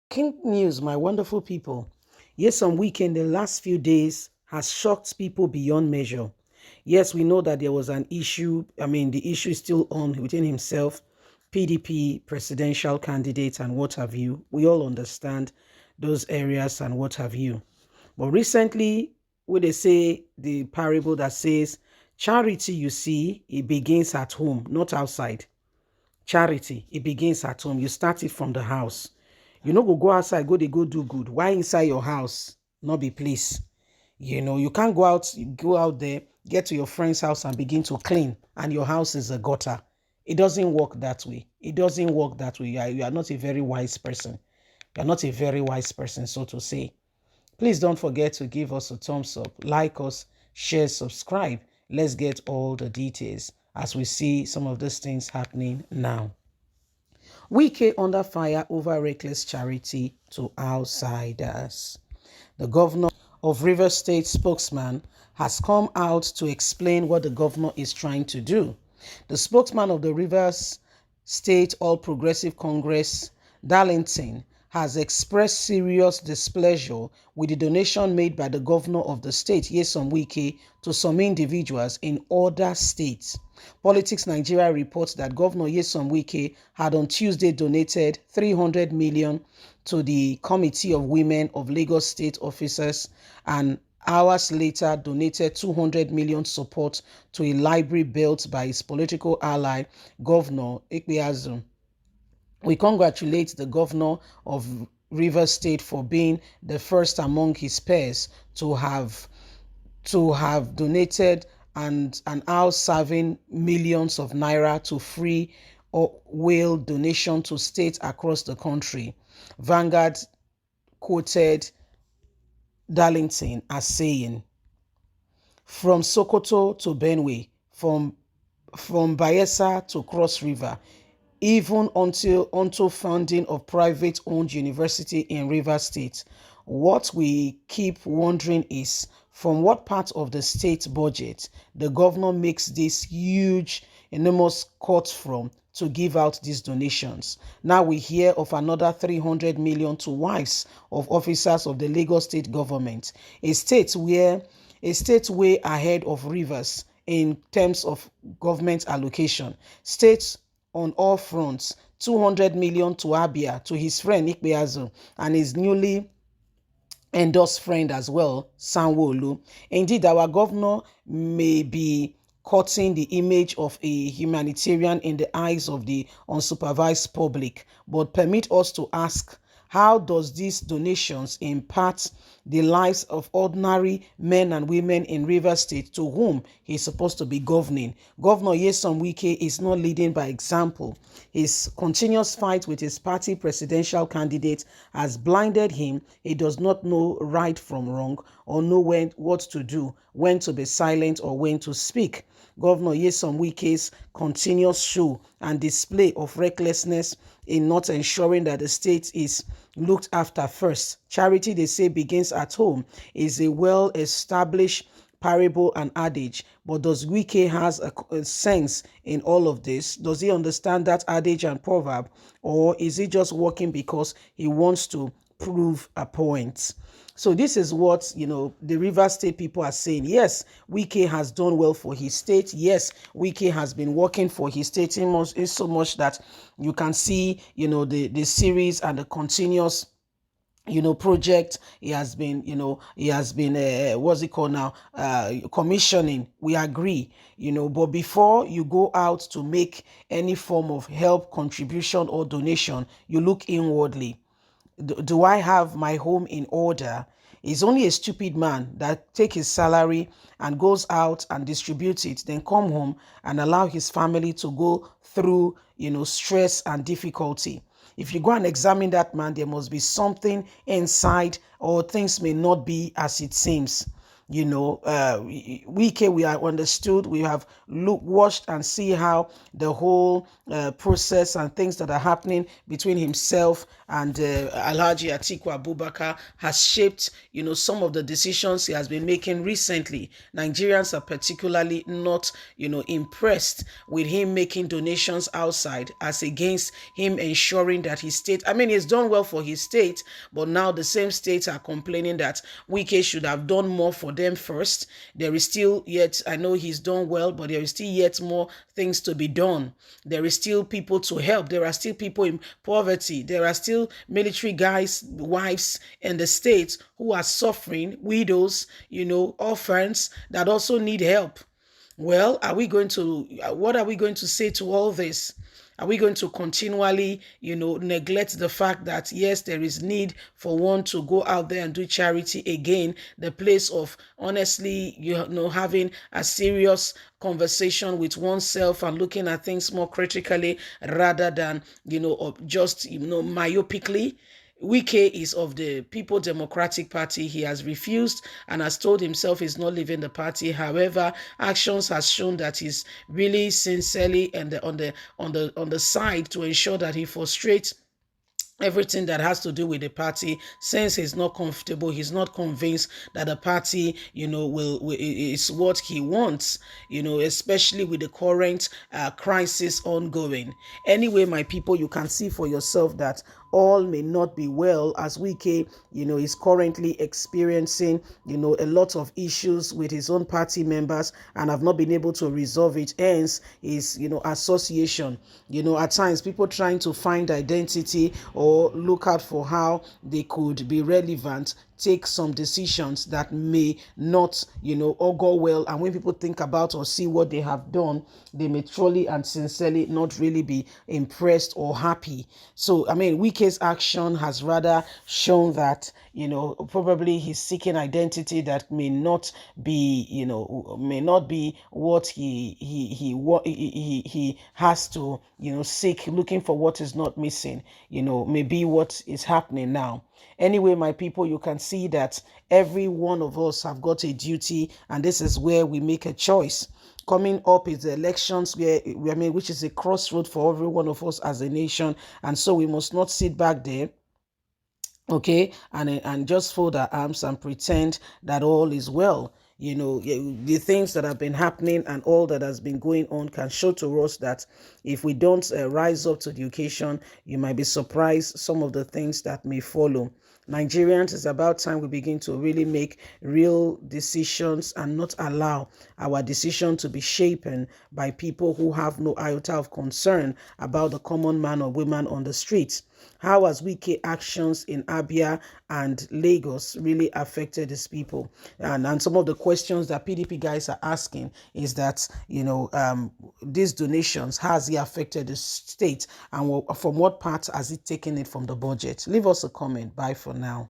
King news, my wonderful people. Yes, on weekend, the last few days has shocked people beyond measure. Yes, we know that there was an issue. I mean, the issue is still on within himself, PDP presidential candidate and what have you. We all understand those areas and what have you. But recently, when they say the parable that says, charity, you see, it begins at home, not outside. Charity, it begins at home. You start it from the house. You know, go outside, they go do good. Why inside your house, not be place? You can't go out there, get to your friend's house and begin to clean, and your house is a gutter. It doesn't work that way. It doesn't work that way. You are not a very wise person. You are not a very wise person, so to say. Please don't forget to give us a thumbs up, like us, share, subscribe. Let's get all the details as we see some of these things happening now. Wike under fire over reckless charity to outsiders. The governor of Rivers State spokesman has come out to explain what the governor is trying to do. The spokesman of the Rivers State All Progressive Congress, Darlington, has expressed serious displeasure with the donation made by the governor of the state, Nyesom Wike, to some individuals in other states. Politics Nigeria reports that Governor Nyesom Wike had on Tuesday donated 300 million to the Committee of Women of Lagos State Officers and hours later donated 200 million support to a library built by his political ally, Governor Ikpeazu. We congratulate the governor of Rivers State for being the first among his peers to have donated and now serving millions of naira to free or will donation to states across the country. Vanguard quoted Darlington as saying, from Sokoto to Benue, from Bayelsa to Cross River, even until funding of private-owned university in Rivers State. What we keep wondering is, from what part of the state budget the governor makes this huge, enormous cut from to give out these donations. Now we hear of another 300 million to wives of officers of the Lagos state government, a state way ahead of Rivers in terms of government allocation. States on all fronts, 200 million to Abia, to his friend Ikpeazu, and his newly endorsed friend as well, Sanwo-Olu. Indeed, our governor may be cutting the image of a humanitarian in the eyes of the unsupervised public, but permit us to ask, how does these donations impact the lives of ordinary men and women in Rivers State to whom he is supposed to be governing? Governor Nyesom Wike is not leading by example. His continuous fight with his party presidential candidate has blinded him. He does not know right from wrong or know what to do, when to be silent or when to speak. Governor Nyesom Wike's continuous show and display of recklessness in not ensuring that the state is looked after first. Charity, they say, begins at home, is a well-established parable and adage. But does Wike has a sense in all of this? Does he understand that adage and proverb? Or is he just working because he wants to prove a point? So this is what, the Rivers State people are saying. Yes, Wike has done well for his state. Yes, Wike has been working for his state in so much that you can see, the series and the continuous project he has been what's it called now, commissioning. We agree, but before you go out to make any form of help, contribution or donation, you look inwardly. Do I have my home in order? It's only a stupid man that take his salary and goes out and distributes it, then come home and allow his family to go through, stress and difficulty. If you go and examine that man, there must be something inside, or things may not be as it seems. Wike, we are understood, we have watched and see how the whole process and things that are happening between himself and Alhaji Atiku Abubakar has shaped, some of the decisions he has been making recently. Nigerians are particularly not, impressed with him making donations outside, as against him ensuring that his state, I mean, he's done well for his state, but now the same states are complaining that Wike should have done more for them first. There is still yet, I know he's done well, but there is still yet more things to be done. There is still people to help. There are still people in poverty. There are still military guys, wives in the states who are suffering, widows, orphans that also need help. Well, what are we going to say to all this? Are we going to continually, neglect the fact that, yes, there is need for one to go out there and do charity again, the place of honestly, having a serious conversation with oneself and looking at things more critically rather than, just, myopically? Wike is of the People Democratic Party. He has refused and has told himself he's not leaving the party. However, actions has shown that he's really sincerely and on the side to ensure that he frustrates everything that has to do with the party, since he's not comfortable, he's not convinced that the party, will is what he wants, especially with the current crisis ongoing. Anyway, my people, you can see for yourself that all may not be well, as Wike, is currently experiencing, a lot of issues with his own party members and have not been able to resolve it. Hence, his, association, at times people trying to find identity or look out for how they could be relevant take some decisions that may not, all go well. And when people think about or see what they have done, they may truly and sincerely not really be impressed or happy. So, I mean, Wike's action has rather shown that, probably he's seeking identity that may not be, what he has to, seek, looking for what is not missing, maybe what is happening now. Anyway, my people, you can see that every one of us have got a duty, and this is where we make a choice. Coming up is the elections, which is a crossroad for every one of us as a nation, and so we must not sit back there, okay, and just fold our arms and pretend that all is well. The things that have been happening and all that has been going on can show to us that if we don't rise up to the occasion, you might be surprised some of the things that may follow. Nigerians, it's about time we begin to really make real decisions and not allow our decision to be shapen by people who have no iota of concern about the common man or woman on the streets. How has Wike actions in Abia and Lagos really affected these people? And some of the questions that PDP guys are asking is that, these donations, has it affected the state? And from what part has it taken it from the budget? Leave us a comment. Bye for now.